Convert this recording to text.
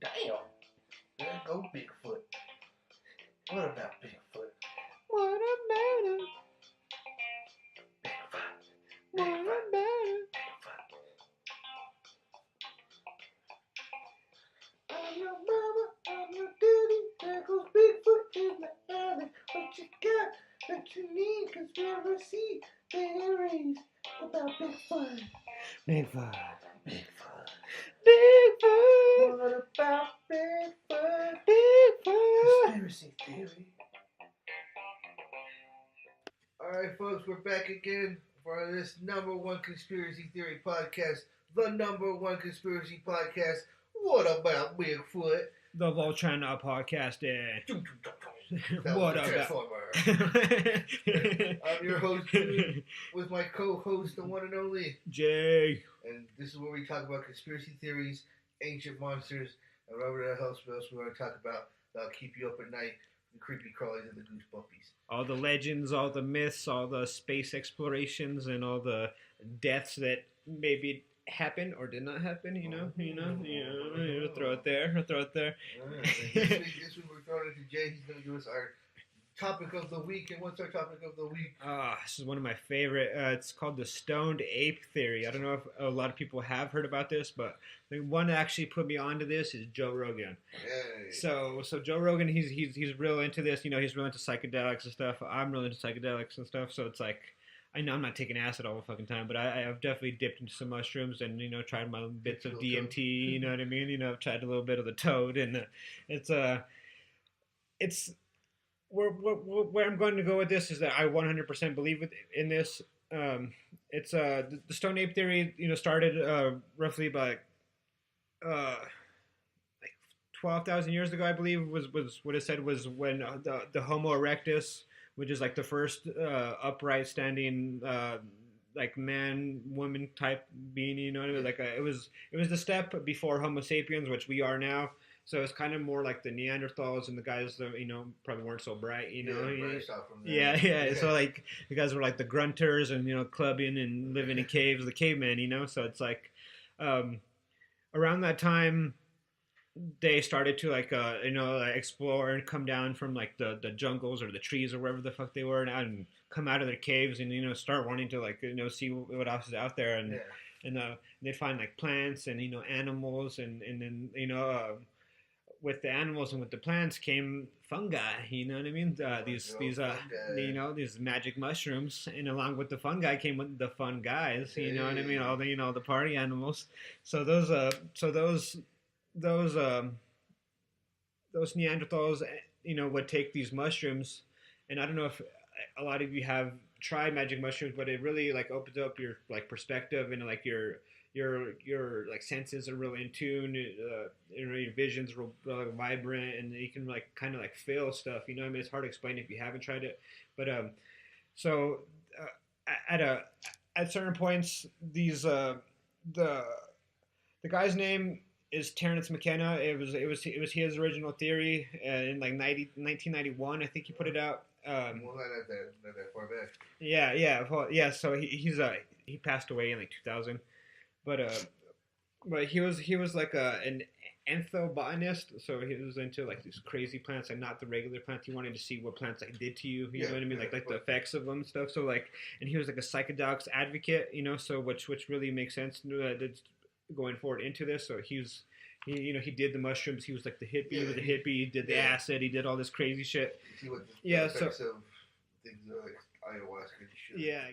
Damn. There go Bigfoot. What about Bigfoot? What about him? Bigfoot. What about him? I'm your mama, I'm your daddy. There goes Bigfoot in the alley. What you got that you need? Conspiracy theories about Bigfoot. Bigfoot. Bigfoot. Bigfoot. What about Bigfoot? Bigfoot. Conspiracy theory. Alright, folks, we're back again for this number one conspiracy theory podcast. The number one conspiracy podcast. What about Bigfoot? The Voltron podcast. That What was the about? Transformer. I'm your host, Jimmy, with my co-host, the one and only Jay. And this is where we talk about conspiracy theories, ancient monsters, and whatever the hell else we want to talk about that'll keep you up at night, the creepy crawlies and the goosebumpies. All the legends, all the myths, all the space explorations, and all the deaths that maybe happened or did not happen. You know. Throw it there. This week we're throwing it to Jay. He's going to give us our topic of the week. And what's our topic of the week? This is one of my favorite. It's called the stoned ape theory. I don't know if a lot of people have heard about this, but the one that actually put me onto this is Joe Rogan. Yay. So Joe Rogan, he's real into this. You know, he's real into psychedelics and stuff. I'm real into psychedelics and stuff. So it's like, I know I'm not taking acid all the fucking time, but I've definitely dipped into some mushrooms and, you know, tried my bits of DMT, you know what I mean? You know, I've tried a little bit of the toad, and it's where I'm going to go with this is that I 100% believe in this. It's the Stone Ape theory, you know, started roughly about like 12,000 years ago, I believe, was what it said was when the Homo erectus, which is like the first upright standing like man woman type being, you know what I mean? Like it was the step before Homo sapiens, which we are now. So it's kind of more like the Neanderthals and the guys that, you know, probably weren't so bright, you know. Yeah. So like the guys were like the grunters and, you know, clubbing and living in caves, the cavemen, you know. So it's like around that time they started to like you know, like explore and come down from like the jungles or the trees or wherever the fuck they were and come out of their caves and, you know, start wanting to like, you know, see what else is out there, and they'd find like plants and, you know, animals and then, you know, with the animals and with the plants came fungi, you know what I mean? These you know, these magic mushrooms, and along with the fungi came with the fun guys, you know what I mean? All the, you know, the party animals. So those Neanderthals, you know, would take these mushrooms, and I don't know if a lot of you have tried magic mushrooms, but it really like opens up your like perspective, and like your like senses are really in tune, your vision's real vibrant, and you can like kind of like feel stuff, you know what I mean? It's hard to explain if you haven't tried it, but at certain points these the guy's name is Terence McKenna. It was his original theory in like 1991, I think he put it out. Well, not that far back. Yeah. So he passed away in like 2000. But he was like an ethnobotanist, so he was into like these crazy plants and not the regular plants. He wanted to see what plants like did to you. You know what I mean? Like the effects of them and stuff. So like, and he was like a psychedelics advocate, you know. So which really makes sense going forward into this. So he did the mushrooms. He was like the hippie with the hippie. He did the acid. He did all this crazy shit. See what the effects of things like ayahuasca and shit. Yeah.